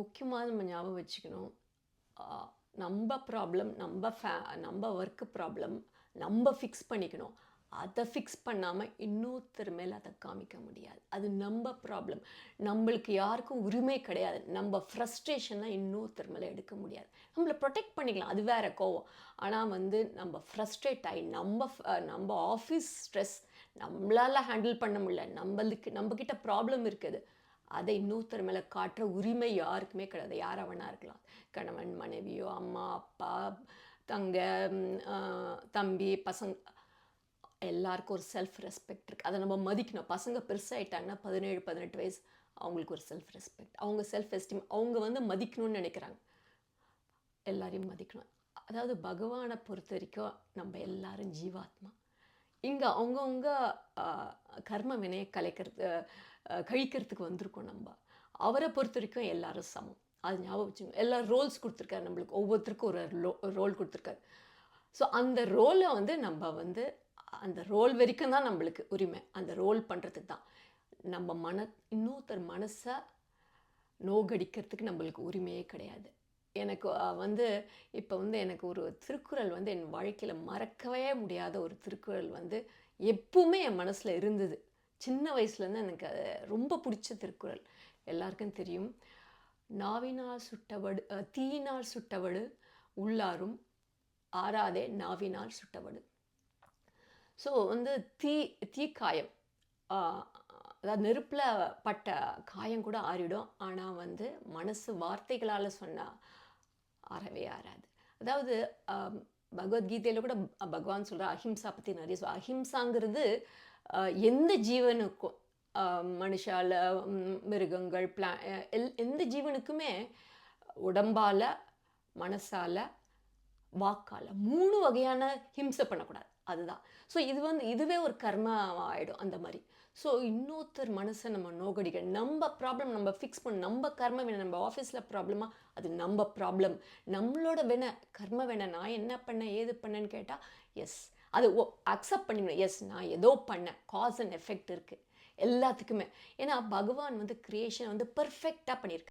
முக்கியமாக நம்ம ஞாபகம் வச்சுக்கணும். ஆ, நம்ம ப்ராப்ளம், நம்ம ஒர்க்கு ப்ராப்ளம் நம்ம ஃபிக்ஸ் பண்ணிக்கணும். அதை ஃபிக்ஸ் பண்ணாமல் இன்னொருத்தர் மேலே அதை காமிக்க முடியாது. அது நம்ம ப்ராப்ளம். நம்மளுக்கு யாருக்கும் உரிமை கிடையாது. நம்ம ஃப்ரஸ்ட்ரேஷனை இன்னொருத்தர் மேலே எடுக்க முடியாது. நம்மளை ப்ரொடெக்ட் பண்ணிக்கலாம், அது வேற கோவம். ஆனால் நம்ம ஃப்ரஸ்ட்ரேட் ஆகி நம்ம ஆஃபீஸ் ஸ்ட்ரெஸ் நம்மளால் ஹேண்டில் பண்ண முடியல, நம்மக்கிட்ட ப்ராப்ளம் இருக்குது, அதை இன்னொருத்தர் மேலே காட்டுற உரிமை யாருக்குமே கிடையாது. யாராக வேணா இருக்கலாம். கணவன், மனைவியோ, அம்மா, அப்பா, தங்க, தம்பி, பசங்க, எல்லாருக்கும் ஒரு செல்ஃப் ரெஸ்பெக்ட் இருக்குது. அதை நம்ம மதிக்கணும். பசங்க பெருசாகிட்டாங்கன்னா 17, 18 வயசு, அவங்களுக்கு ஒரு செல்ஃப் ரெஸ்பெக்ட், அவங்க செல்ஃப் எஸ்டீம், அவங்க மதிக்கணும்னு நினைக்கிறாங்க. எல்லாரையும் மதிக்கணும். அதாவது பகவானை பொறுத்த வரைக்கும் நம்ம எல்லாரும் ஜீவாத்மா. இங்கே அவங்கவுங்க கர்ம வினையை கழிக்கிறதுக்கு வந்திருக்கோம். அவரை பொறுத்த வரைக்கும் எல்லாரும் சமம். அது ஞாபகம் வச்சுக்கோங்க. எல்லா ரோல்ஸ் கொடுத்துருக்காரு நம்மளுக்கு, ஒவ்வொருத்தருக்கும் ஒரு ரோல் கொடுத்துருக்காரு. ஸோ அந்த ரோலை நம்ம அந்த ரோல் வரைக்கும் தான் நம்மளுக்கு உரிமை. அந்த ரோல் பண்ணுறதுக்கு தான். நம்ம இன்னொருத்தர் மனசை நோகடிக்கிறதுக்கு நம்மளுக்கு உரிமையே கிடையாது. எனக்கு இப்போ எனக்கு ஒரு திருக்குறள் என் வாழ்க்கையில் மறக்கவே முடியாத ஒரு திருக்குறள் எப்பவுமே என் மனசில் இருந்தது. சின்ன வயசுலேருந்து எனக்கு அது ரொம்ப பிடிச்ச திருக்குறள். எல்லாருக்கும் தெரியும். நாவினால் சுட்டவடு தீயினால் சுட்டவடு உள்ளாரும் ஆறாதே நாவினால் சுட்டவடு. ஸோ தீக்காயம், அதாவது நெருப்பில் பட்ட காயம் கூட ஆறிடும். ஆனால் மனசு வார்த்தைகளால் சொன்னால் ஆறவே ஆறாது. அதாவது பகவத்கீதையில் கூட பகவான் சொல்கிற அஹிம்சா பற்றி நிறைய அஹிம்சாங்கிறது எந்த ஜீவனுக்கும், மனுஷால, மிருகங்கள், எந்த ஜீவனுக்குமே உடம்பால், மனசால், வாக்கால் 3 வகையான ஹிம்சை பண்ணக்கூடாது. அதுதான். ஸோ இதுவே ஒரு கர்மா ஆகிடும் அந்த மாதிரி. ஸோ இன்னொருத்தர் மனசை நம்ம நோகடிக்க, நம்ம ப்ராப்ளம் நம்ம ஃபிக்ஸ் பண்ண, நம்ம கர்ம வேணை, நம்ம ஆஃபீஸில் ப்ராப்ளமாக, அது நம்ம ப்ராப்ளம், நம்மளோட வேணை, கர்ம வேணை. நான் என்ன பண்ணேன், ஏது பண்ணேன்னு கேட்டால் எஸ், அது அக்செப்ட் பண்ணிக்கணும். எஸ், நான் ஏதோ பண்ணேன், காஸ் அண்ட் எஃபெக்ட் இருக்குது எல்லாத்துக்குமே. ஏன்னா பகவான் கிரியேஷன் பர்ஃபெக்டாக பண்ணியிருக்கு.